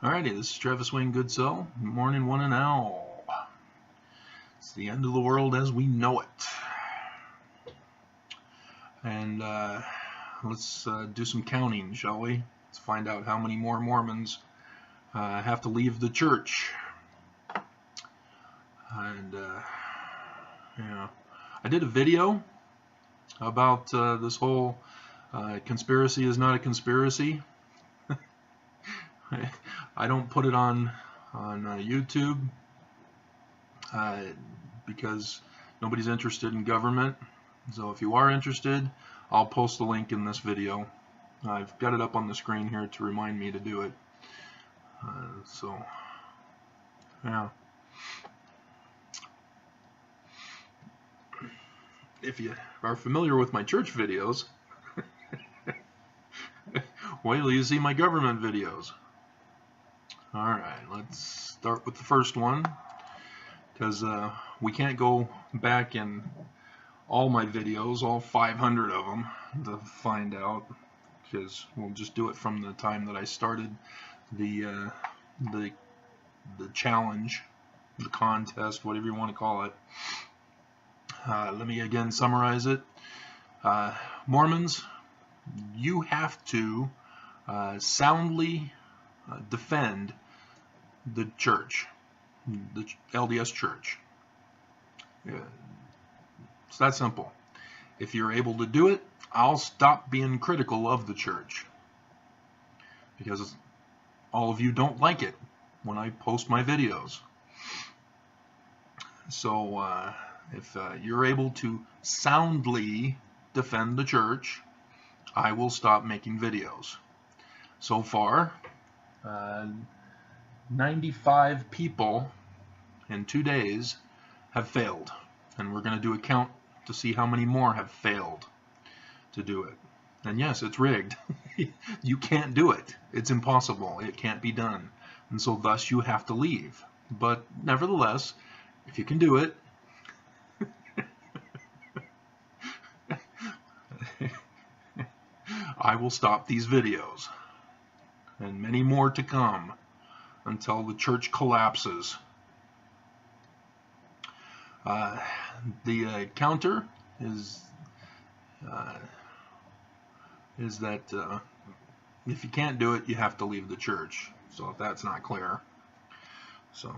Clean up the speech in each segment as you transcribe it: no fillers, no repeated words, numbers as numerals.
Alrighty, this is Travis Wayne Goodsell. Morning, one and all. It's the end of the world as we know it. And let's do some counting, shall we? Let's find out how many more Mormons have to leave the church. And yeah, I did a video about this whole conspiracy is not a conspiracy. I don't put it on YouTube because nobody's interested in government. So if you are interested, I'll post the link in this video. I've got it up on the screen here to remind me to do it. So yeah, if you are familiar with my church videos, wait till you see my government videos. Alright, let's start with the first one, because we can't go back in all my videos, all 500 of them, to find out, because we'll just do it from the time that I started the challenge, the contest, whatever you want to call it. Let me again summarize it. Mormons, you have to soundly defend the church, the LDS church. It's that simple. If you're able to do it, I'll stop being critical of the church, because all of you don't like it when I post my videos. So if you're able to soundly defend the church, I will stop making videos. So far, 95 people in 2 days have failed, and we're going to do a count to see how many more have failed to do it. And yes, it's rigged. You can't do it. It's impossible. It can't be done. And so thus you have to leave. But nevertheless, if you can do it, I will stop these videos, and many more to come, until the church collapses. The counter is that if you can't do it, you have to leave the church. So if that's not clear. So,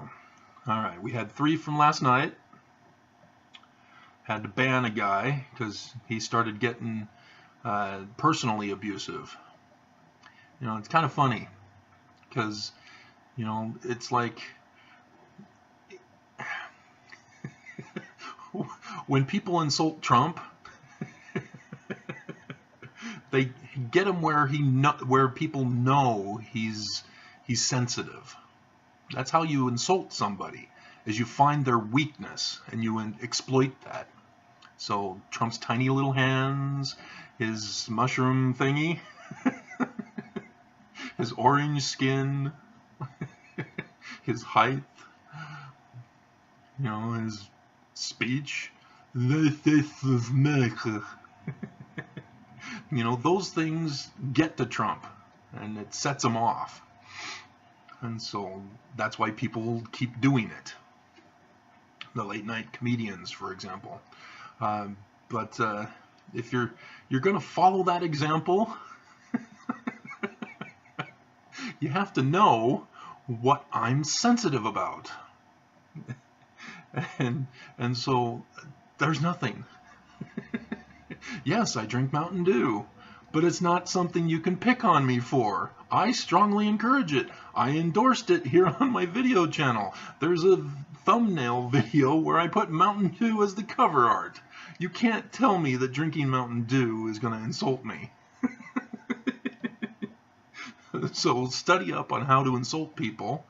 alright, we had 3 from last night. Had to ban a guy because he started getting personally abusive. You know, it's kind of funny, because, you know, it's like when people insult Trump, they get him where people know he's sensitive. That's how you insult somebody, is you find their weakness and you exploit that. So Trump's tiny little hands, his mushroom thingy, his orange skin, his height, you know, his speech, the face of America. You know, those things get to Trump, and it sets him off. And so that's why people keep doing it. The late night comedians, for example. But if you're going to follow that example, you have to know what I'm sensitive about. And so there's nothing. Yes, I drink Mountain Dew, but it's not something you can pick on me for. I strongly encourage it. I endorsed it here on my video channel. There's a thumbnail video where I put Mountain Dew as the cover art. You can't tell me that drinking Mountain Dew is going to insult me. So study up on how to insult people.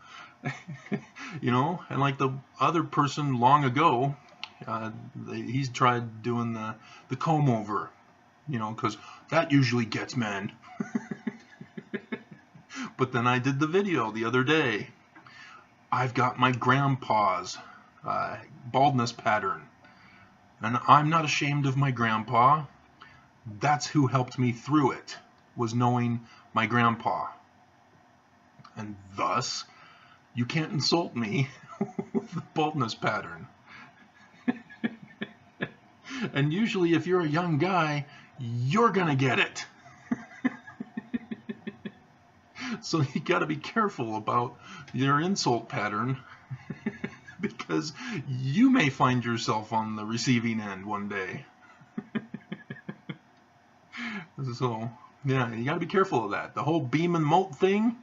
You know, and like the other person long ago, he's tried doing the comb over, you know, because that usually gets men. But then I did the video the other day. I've got my grandpa's baldness pattern, and I'm not ashamed of my grandpa. That's who helped me through it, was knowing my grandpa. and thus you can't insult me with the baldness pattern. And usually if you're a young guy, you're gonna get it. So you gotta be careful about your insult pattern because you may find yourself on the receiving end one day. So, yeah, you gotta be careful of that. The whole beam and mote thing,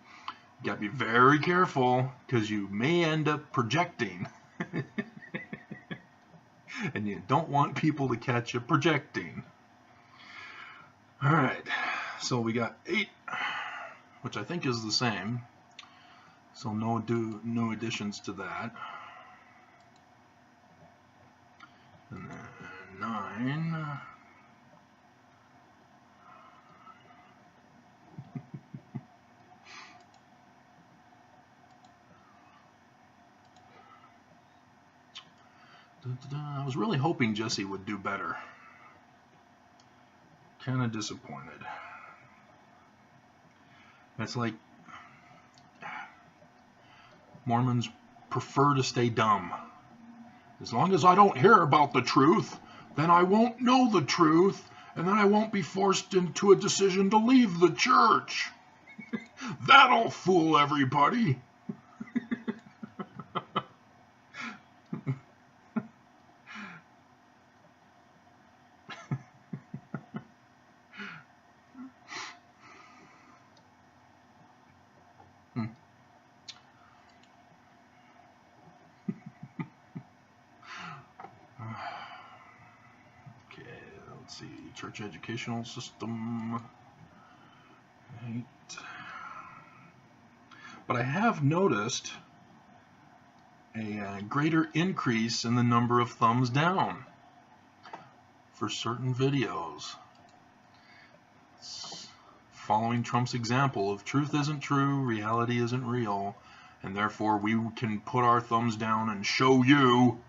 you gotta be very careful because you may end up projecting. And you don't want people to catch you projecting. All right, so we got 8, which I think is the same. So no additions to that. And then 9. I was really hoping Jesse would do better. Kind of disappointed. It's like Mormons prefer to stay dumb. As long as I don't hear about the truth, then I won't know the truth, and then I won't be forced into a decision to leave the church. That'll fool everybody. Let's see, church educational system. 8. But I have noticed a greater increase in the number of thumbs down for certain videos. Following Trump's example of truth isn't true, reality isn't real, and therefore we can put our thumbs down and show you.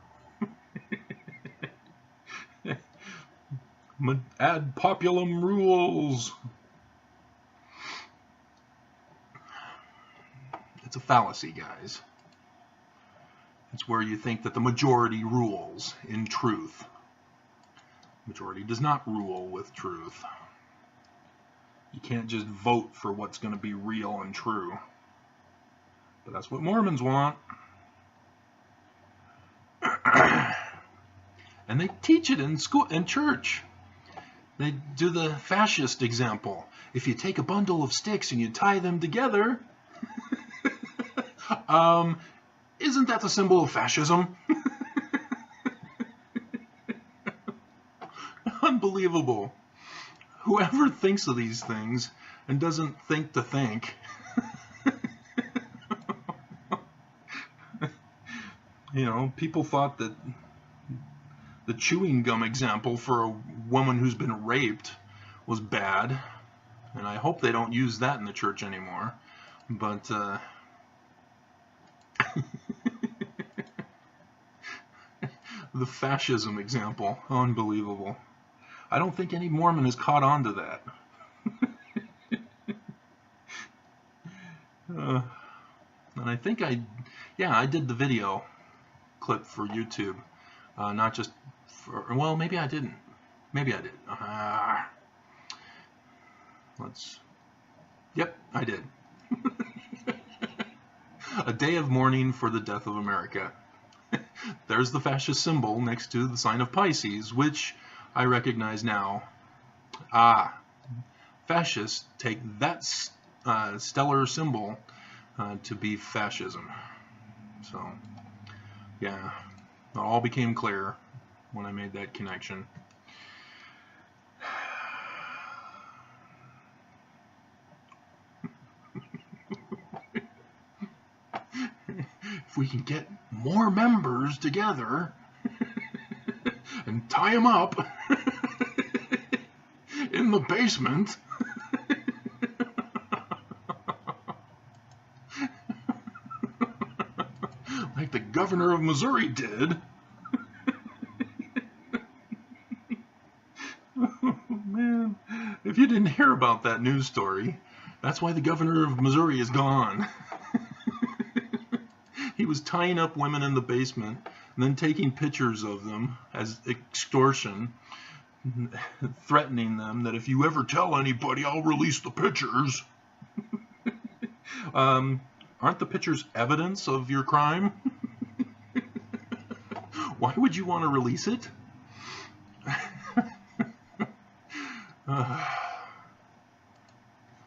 Ad populum rules. It's a fallacy, guys. It's where you think that the majority rules in truth. Majority does not rule with truth. You can't just vote for what's going to be real and true. But that's what Mormons want. And they teach it in school and church. They do the fascist example. If you take a bundle of sticks and you tie them together, isn't that the symbol of fascism? Unbelievable. Whoever thinks of these things and doesn't think to think. You know, people thought that the chewing gum example for a woman who's been raped was bad, and I hope they don't use that in the church anymore. But the fascism example, unbelievable. I don't think any Mormon has caught on to that. And I think I did the video clip for YouTube, not just for, well, maybe I didn't. Maybe I did. Yep, I did. A day of mourning for the death of America. There's the fascist symbol next to the sign of Pisces, which I recognize now. Fascists take that stellar symbol to be fascism. So, yeah, it all became clear when I made that connection. If we can get more members together and tie them up in the basement, like the governor of Missouri did. Oh, man, if you didn't hear about that news story, That's why the governor of Missouri is gone. He was tying up women in the basement and then taking pictures of them as extortion, threatening them that if you ever tell anybody, I'll release the pictures. Aren't the pictures evidence of your crime? Why would you want to release it?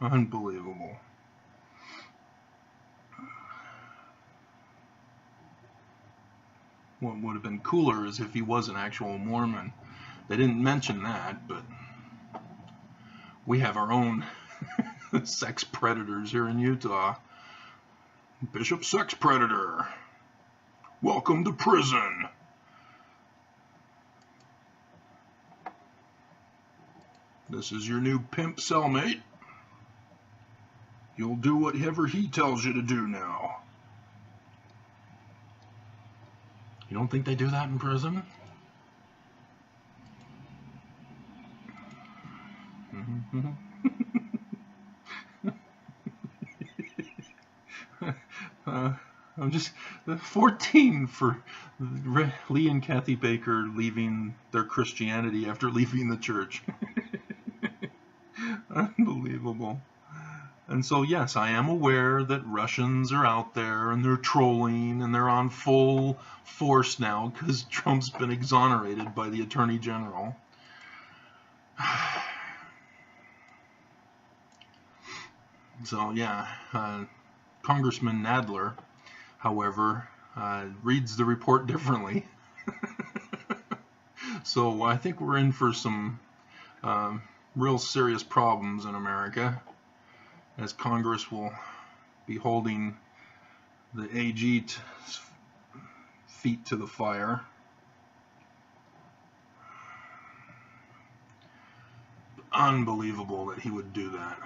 Unbelievable. What would have been cooler is if he was an actual Mormon. They didn't mention that, but we have our own sex predators here in Utah. Bishop Sex Predator. Welcome to prison. This is your new pimp cellmate. You'll do whatever he tells you to do now. You don't think they do that in prison? I'm just 14 for Lee and Kathy Baker leaving their Christianity after leaving the church. Unbelievable. And so, yes, I am aware that Russians are out there and they're trolling and they're on full force now because Trump's been exonerated by the Attorney General. So, yeah, Congressman Nadler, however, reads the report differently. So I think we're in for some real serious problems in America, as Congress will be holding the AG's feet to the fire. Unbelievable that he would do that.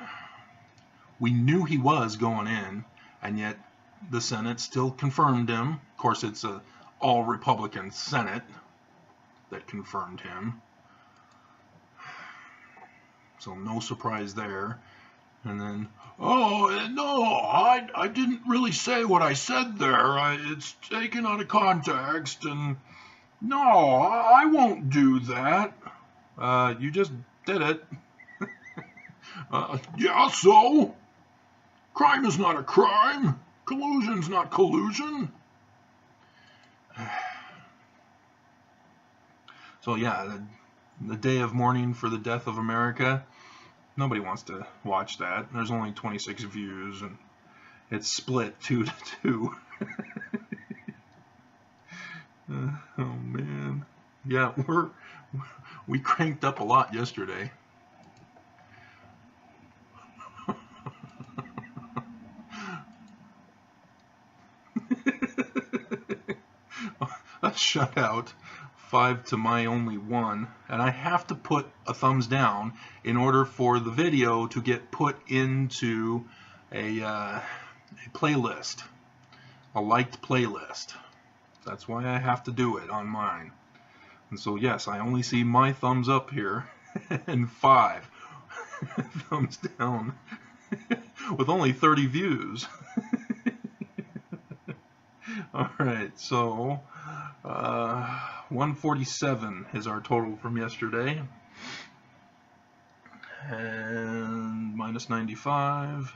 We knew he was going in, and yet the Senate still confirmed him. Of course, it's an all-Republican Senate that confirmed him. So no surprise there. And then, oh, no, I didn't really say what I said there. It's taken out of context, and no, I won't do that. You just did it. Yeah, so? Crime is not a crime. Collusion's not collusion. So yeah, the day of mourning for the death of America, nobody wants to watch that. There's only 26 views, and it's split 2-2. Oh man, yeah, we cranked up a lot yesterday. A shutout, 5 to my only 1, and I have to put a thumbs down in order for the video to get put into a playlist, a liked playlist. That's why I have to do it on mine. And so yes, I only see my thumbs up here and 5 thumbs down with only 30 views. Alright, so 147 is our total from yesterday, and minus 95,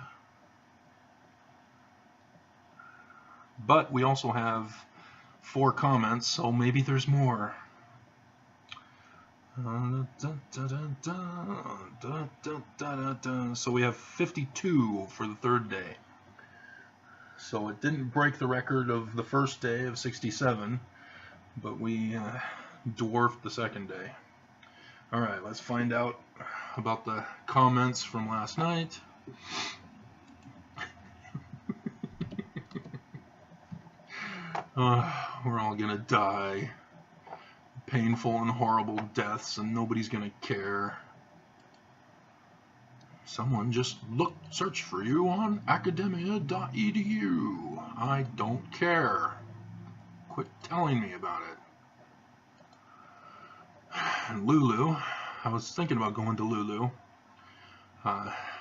but we also have 4 comments, so maybe there's more. So we have 52 for the 3rd day. So it didn't break the record of the first day of 67, but we dwarfed the 2nd day. Alright, let's find out about the comments from last night. We're all gonna die. Painful and horrible deaths, and nobody's gonna care. Someone just search for you on academia.edu. I don't care. Quit telling me about it. And Lulu, I was thinking about going to Lulu.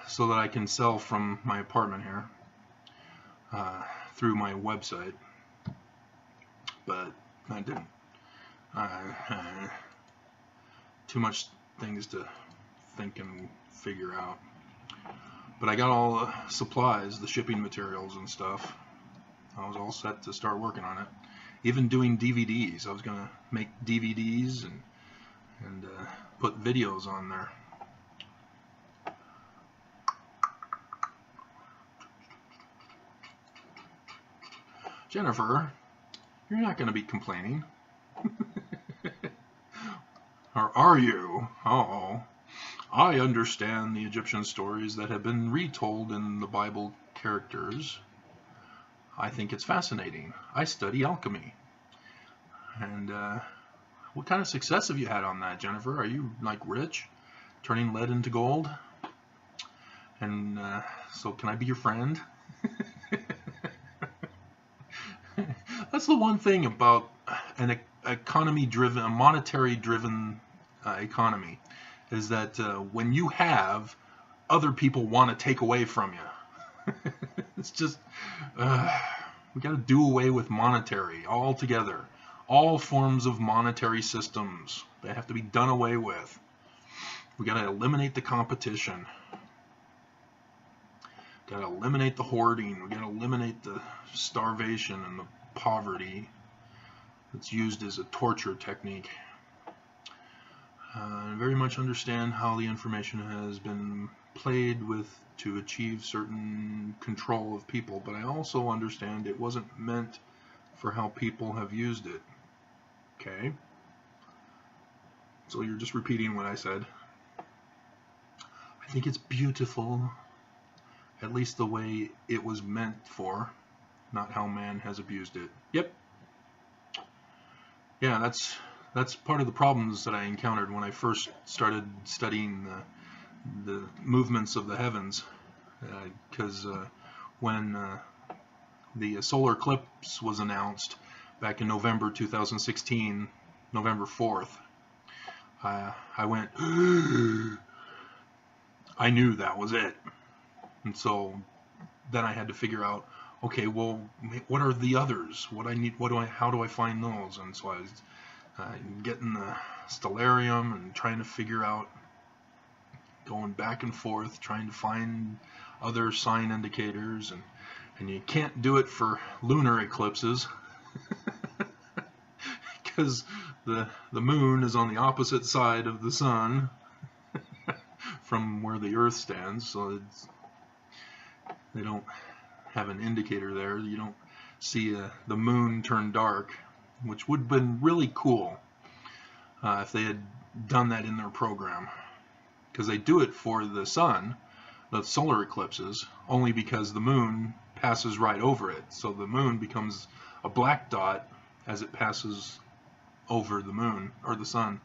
so that I can sell from my apartment here through my website. But I didn't. Too much things to think and figure out. But I got all the supplies, the shipping materials and stuff. I was all set to start working on it. Even doing DVDs. I was going to make DVDs and put videos on there. Jennifer, you're not going to be complaining. Or are you? Oh, I understand the Egyptian stories that have been retold in the Bible characters. I think it's fascinating. I study alchemy. And what kind of success have you had on that, Jennifer? Are you like rich, turning lead into gold? And so can I be your friend? That's the one thing about an economy-driven, a monetary-driven economy, is that when you have, other people want to take away from you. It's just, we got to do away with monetary altogether. All forms of monetary systems, they have to be done away with. We got to eliminate the competition. Got to eliminate the hoarding. We got to eliminate the starvation and the poverty that's used as a torture technique. I very much understand how the information has been played with to achieve certain control of people, but I also understand it wasn't meant for how people have used it. Okay? So you're just repeating what I said. I think it's beautiful, at least the way it was meant for, not how man has abused it. Yep. Yeah, that's part of the problems that I encountered when I first started studying the movements of the heavens, because when the solar eclipse was announced back in November 2016, November 4th, I went, I knew that was it. And so then I had to figure out, okay, well, what are the others? How do I find those? And so I was getting the stellarium and trying to figure out, going back and forth, trying to find other sign indicators, and you can't do it for lunar eclipses because the moon is on the opposite side of the sun from where the Earth stands, so they don't have an indicator there. You don't see the moon turn dark, which would have been really cool if they had done that in their program, because they do it for the sun, the solar eclipses, only because the moon passes right over it, so the moon becomes a black dot as it passes over the moon or the sun.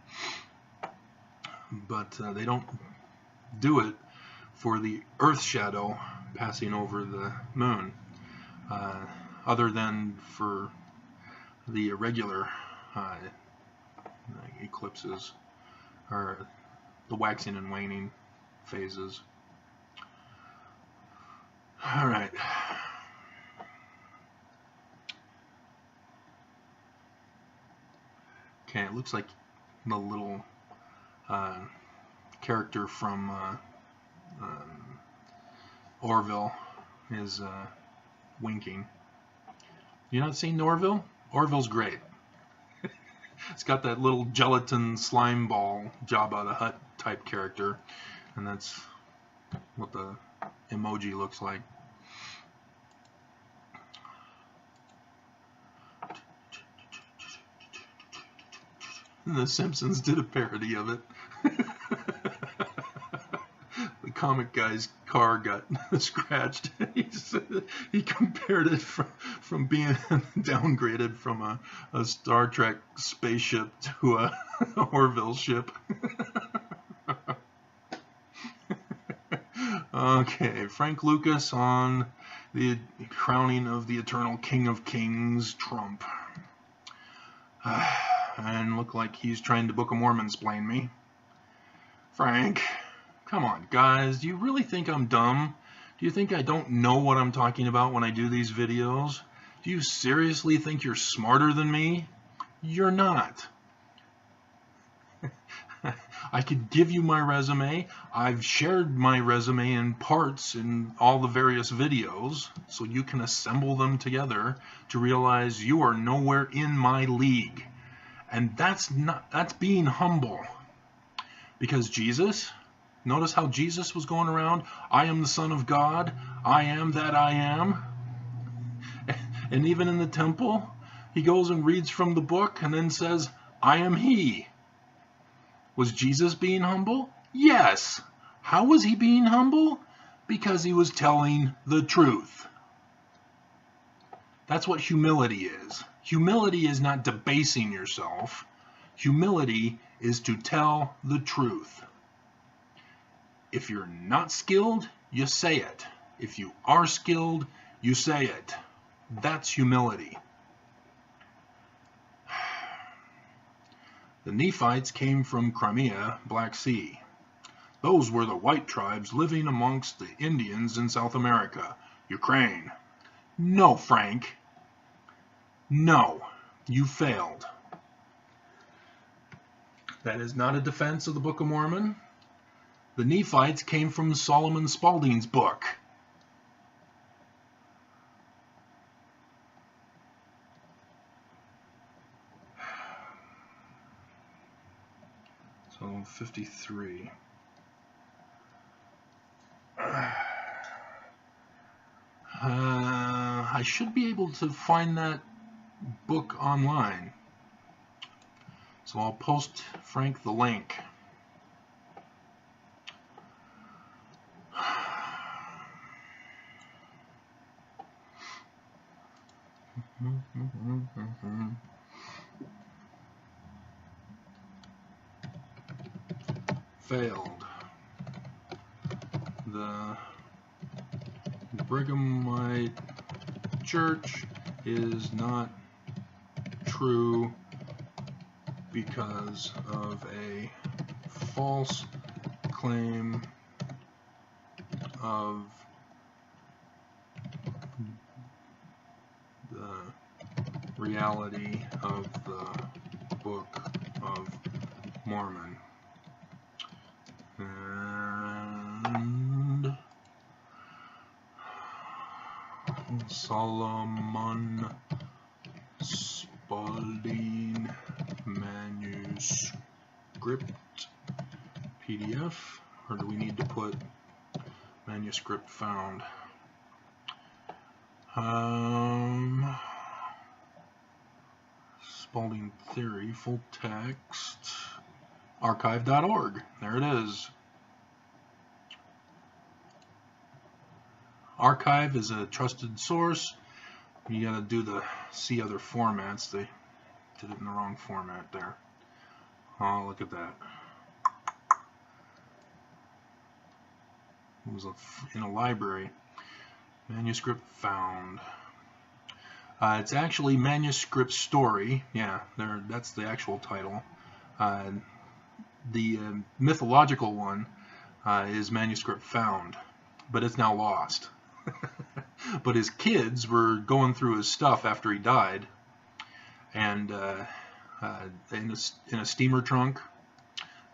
But they don't do it for the Earth shadow passing over the moon, other than for the irregular eclipses, or the waxing and waning phases. All right. Okay, it looks like the little character from Orville is winking. You not seen Orville? Orville's great. It's got that little gelatin slime ball Jabba the Hutt type character, and that's what the emoji looks like. And the Simpsons did a parody of it. The comic guy's car got scratched. He compared it from being downgraded from a Star Trek spaceship to a Orville ship. Okay, Frank Lucas on the crowning of the eternal King of Kings, Trump. And look like he's trying to Book of Mormon-splain me. Frank, Come on, guys. Do you really think I'm dumb? Do you think I don't know what I'm talking about when I do these videos? Do you seriously think you're smarter than me? You're not. I could give you my resume. I've shared my resume in parts in all the various videos, so you can assemble them together to realize you are nowhere in my league. And that's being humble. Because Jesus, notice how Jesus was going around, I am the Son of God, I am that I am. And even in the temple, he goes and reads from the book and then says, I am he. Was Jesus being humble? Yes. How was he being humble? Because he was telling the truth. That's what humility is. Humility is not debasing yourself. Humility is to tell the truth. If you're not skilled, you say it. If you are skilled, you say it. That's humility. The Nephites came from Crimea, Black Sea. Those were the white tribes living amongst the Indians in South America, Ukraine. No, Frank. No, you failed. That is not a defense of the Book of Mormon. The Nephites came from Solomon Spaulding's book. So 53. I should be able to find that book online. So I'll post Frank the link. Failed. The Brighamite Church is not true because of a false claim of the reality of the Book of Mormon. And Solomon Spaulding manuscript PDF, or do we need to put manuscript found? Spaulding Theory, full text, archive.org. There it is. Archive is a trusted source. You gotta do the see other formats. They did it in the wrong format there. Oh, look at that. It was in a library. Manuscript found. It's actually Manuscript Story. Yeah, that's the actual title. The mythological one is Manuscript Found, but it's now lost. But his kids were going through his stuff after he died, and in a steamer trunk,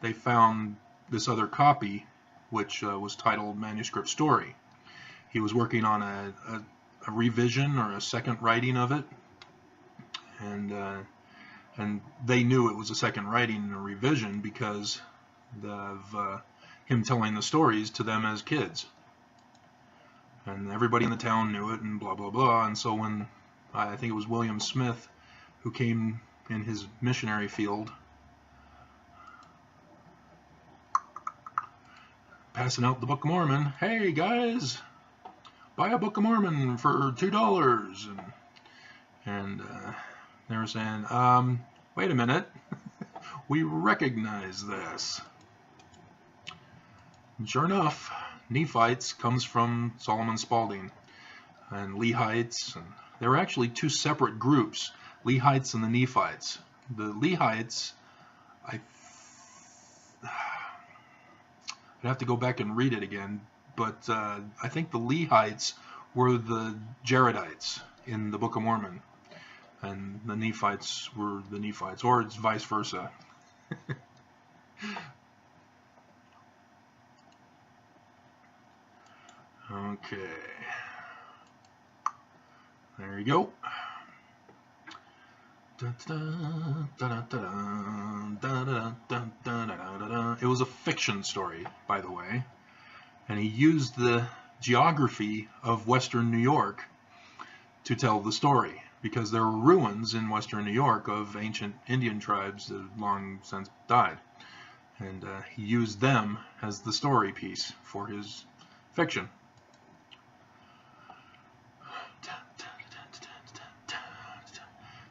they found this other copy, which was titled Manuscript Story. He was working on a revision or a second writing of it, and they knew it was a second writing and a revision because of him telling the stories to them as kids. And everybody in the town knew it, and blah, blah, blah. And so when, I think it was William Smith who came in his missionary field, passing out the Book of Mormon. Hey, guys, buy a Book of Mormon for $2. And they were saying, wait a minute, we recognize this. And sure enough, Nephites comes from Solomon Spaulding, and Lehites, and there were actually two separate groups, Lehites and the Nephites. The Lehites, I'd have to go back and read it again, but I think the Lehites were the Jaredites in the Book of Mormon, and the Nephites were the Nephites, or it's vice versa. Okay, there you go. It was a fiction story, by the way, and he used the geography of Western New York to tell the story, because there were ruins in Western New York of ancient Indian tribes that had long since died, and he used them as the story piece for his fiction.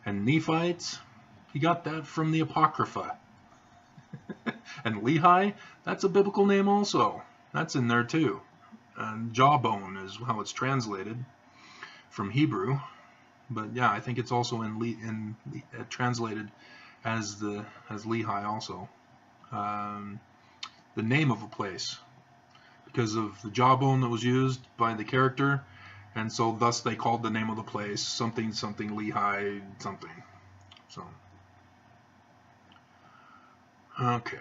And Nephites, he got that from the Apocrypha. And Lehi, that's a biblical name also. That's in there too. And jawbone is how it's translated from Hebrew. But yeah, I think it's also translated as Lehi also. The name of a place, because of the jawbone that was used by the character. And so thus they called the name of the place something something Lehi something. So okay.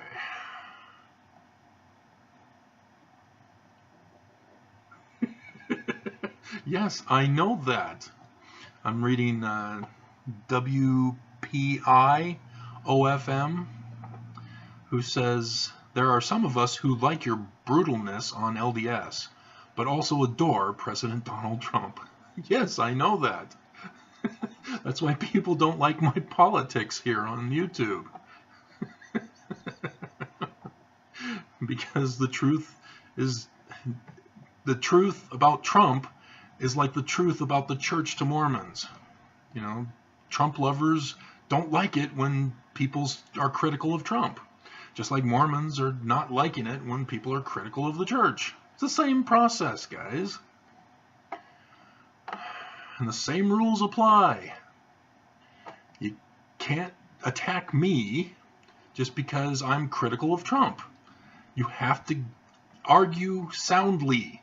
Yes, I know that. I'm reading WPIOFM, who says, there are some of us who like your brutalness on LDS, but also adore President Donald Trump. Yes, I know that. That's why people don't like my politics here on YouTube. Because the truth about Trump is like the truth about the church to Mormons. You know, Trump lovers don't like it when people are critical of Trump. Just like Mormons are not liking it when people are critical of the church. It's the same process, guys. And the same rules apply. You can't attack me just because I'm critical of Trump. You have to argue soundly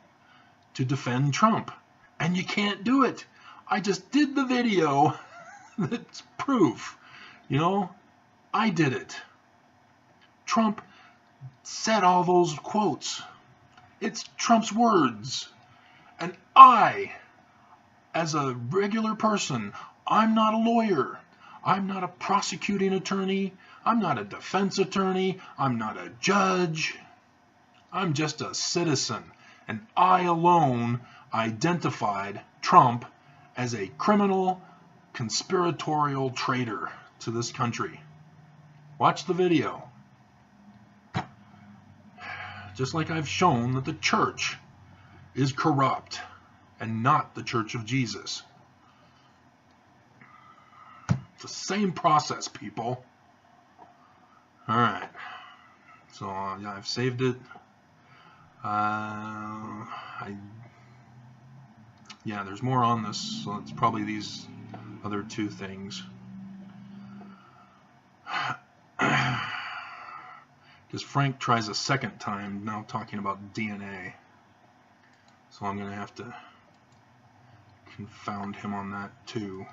to defend Trump. And you can't do it. I just did the video that's proof. You know, I did it. Trump said all those quotes. It's Trump's words. And I, as a regular person, I'm not a lawyer. I'm not a prosecuting attorney. I'm not a defense attorney. I'm not a judge. I'm just a citizen. And I alone identified Trump as a criminal, conspiratorial traitor to this country. Watch the video. Just like I've shown that the church is corrupt and not the Church of Jesus. It's the same process, people. All right. So yeah, I've saved it. Yeah, there's more on this, so it's probably these other two things. Because Frank tries a second time now talking about DNA. So I'm going to have to confound him on that too.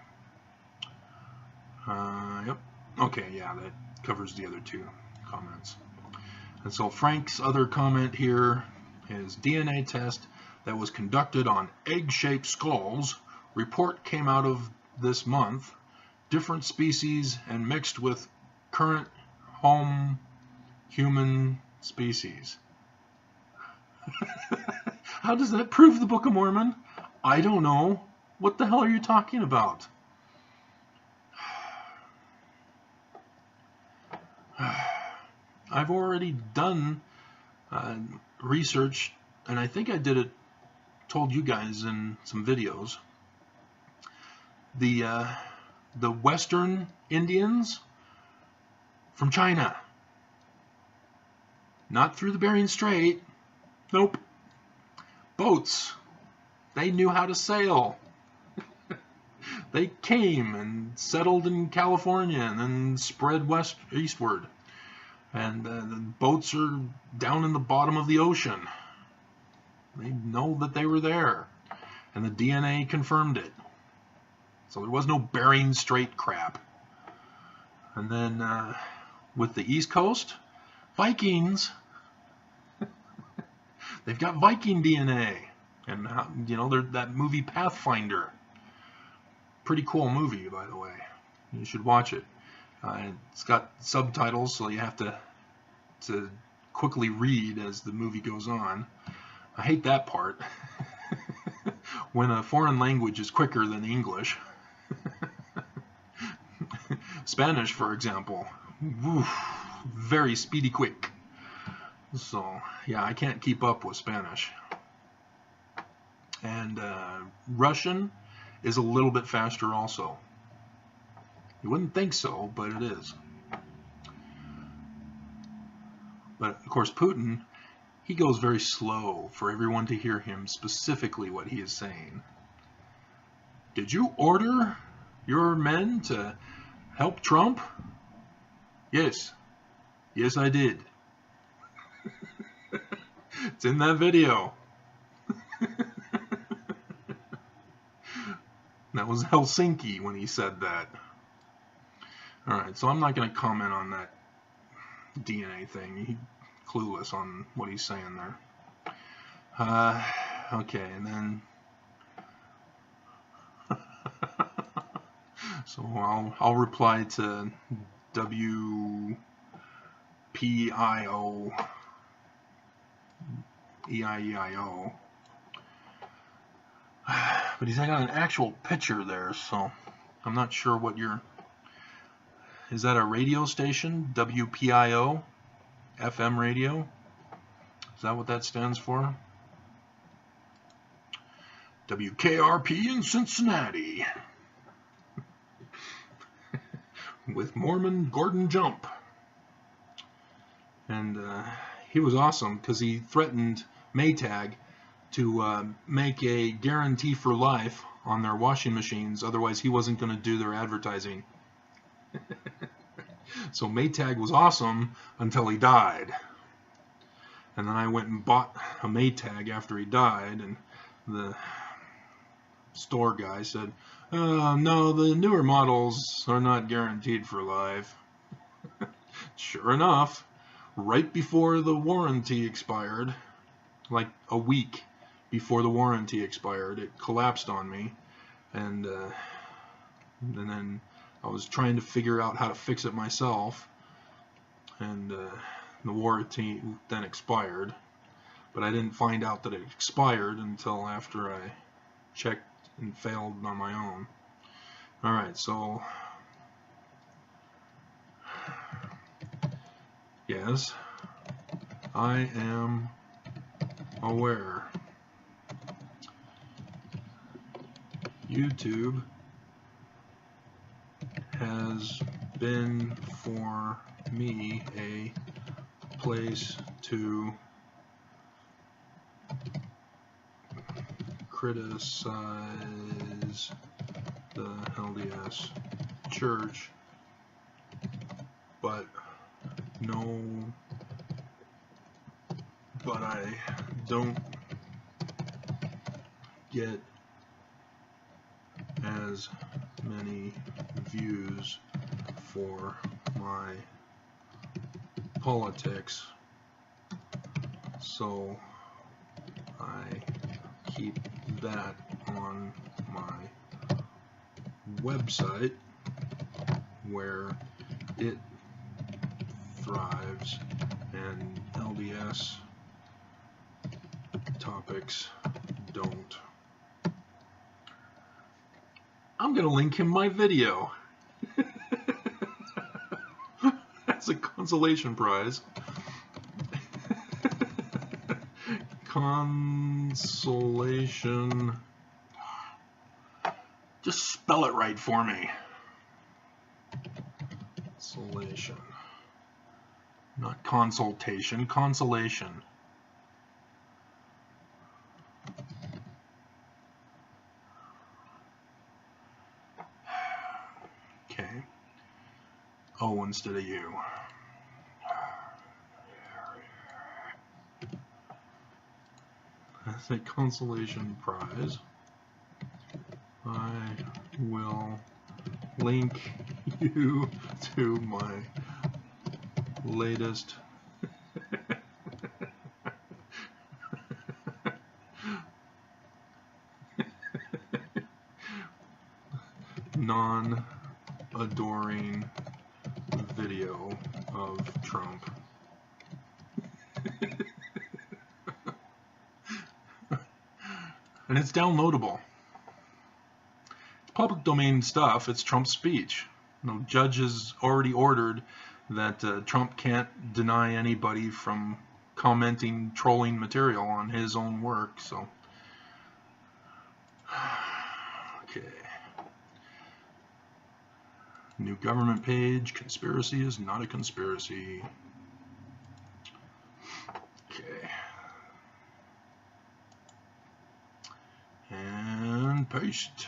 Yep. Okay, yeah, that covers the other two comments. And so Frank's other comment here is DNA test that was conducted on egg-shaped skulls. Report came out of this month. Different species and mixed with current home human species. How does that prove the Book of Mormon? I don't know. What the hell are you talking about? I've already done research, and I think I told you guys in some videos. The Western Indians from China. Not through the Bering Strait. Nope. Boats. They knew how to sail. They came and settled in California and then spread eastward. And the boats are down in the bottom of the ocean. They know that they were there. And the DNA confirmed it. So there was no Bering Strait crap. And then with the East Coast, Vikings, they've got Viking DNA. And, you know, that movie Pathfinder. Pretty cool movie, by the way. You should watch it. It's got subtitles, so you have to quickly read as the movie goes on. I hate that part. When a foreign language is quicker than English. Spanish, for example. Woof, very speedy quick. So, yeah, I can't keep up with Spanish. And Russian is a little bit faster also. You wouldn't think so, but it is. But, of course, Putin, he goes very slow for everyone to hear him specifically what he is saying. Did you order your men to help Trump? Yes. Yes, I did. It's in that video. That was Helsinki when he said that. Alright, so I'm not going to comment on that DNA thing. He's clueless on what he's saying there. Okay, and then... so I'll reply to WPIO EIEIO. But he's got an actual picture there, so I'm not sure what you're... Is that a radio station? WPIO? FM radio? Is that what that stands for? WKRP in Cincinnati. With Mormon Gordon Jump. And he was awesome because he threatened Maytag to make a guarantee for life on their washing machines, otherwise he wasn't going to do their advertising. So Maytag was awesome until he died. And then I went and bought a Maytag after he died, and the store guy said, no, the newer models are not guaranteed for life. Sure enough, right before the warranty expired, like a week before the warranty expired, it collapsed on me, and then I was trying to figure out how to fix it myself, and the warranty then expired, but I didn't find out that it expired until after I checked and failed on my own. Alright, so yes, I am aware. YouTube has been for me a place to criticize the LDS Church, but I don't get as many views for my politics, so I keep that on my website where it thrives, and LDS topics don't. I'm going to link him my video. That's a consolation prize. Consolation. Just spell it right for me. Consolation. Not consultation, consolation. Okay. O instead of U. as a consolation prize, I will link you to my latest non-adoring video of Trump. And it's downloadable. It's public domain stuff. It's Trump's speech. You know, judge has already ordered that Trump can't deny anybody from commenting trolling material on his own work. So, okay. New government page. Conspiracy is not a conspiracy. Okay. And paste.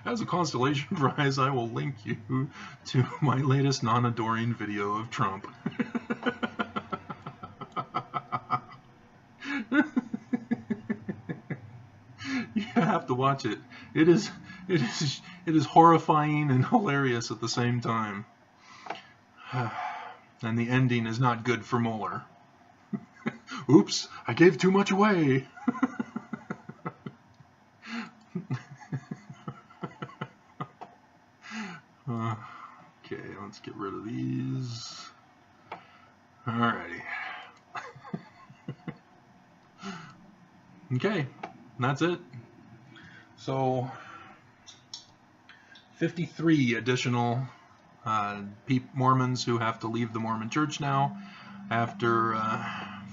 As a constellation prize, I will link you to my latest non-adoring video of Trump. You have to watch it. It is horrifying and hilarious at the same time. And the ending is not good for Mueller. Oops, I gave too much away. Okay, let's get rid of these. Alrighty. Okay, that's it. So, 53 additional Mormons who have to leave the Mormon Church now after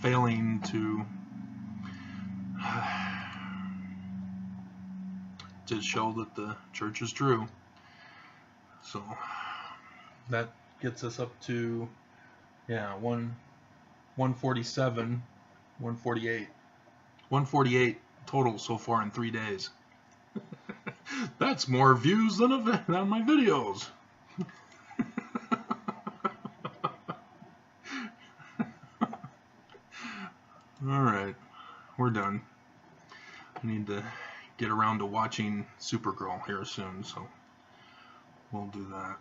failing to show that the church is true. So that gets us up to 147, 148 total so far in 3 days. That's more views than my videos. Alright, we're done. I need to get around to watching Supergirl here soon, so we'll do that.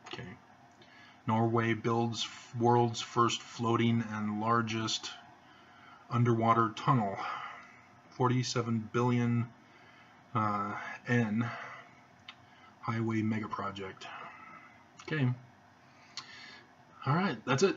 Okay. Norway builds world's first floating and largest underwater tunnel. 47 billion N highway mega project. Okay. All right, that's it.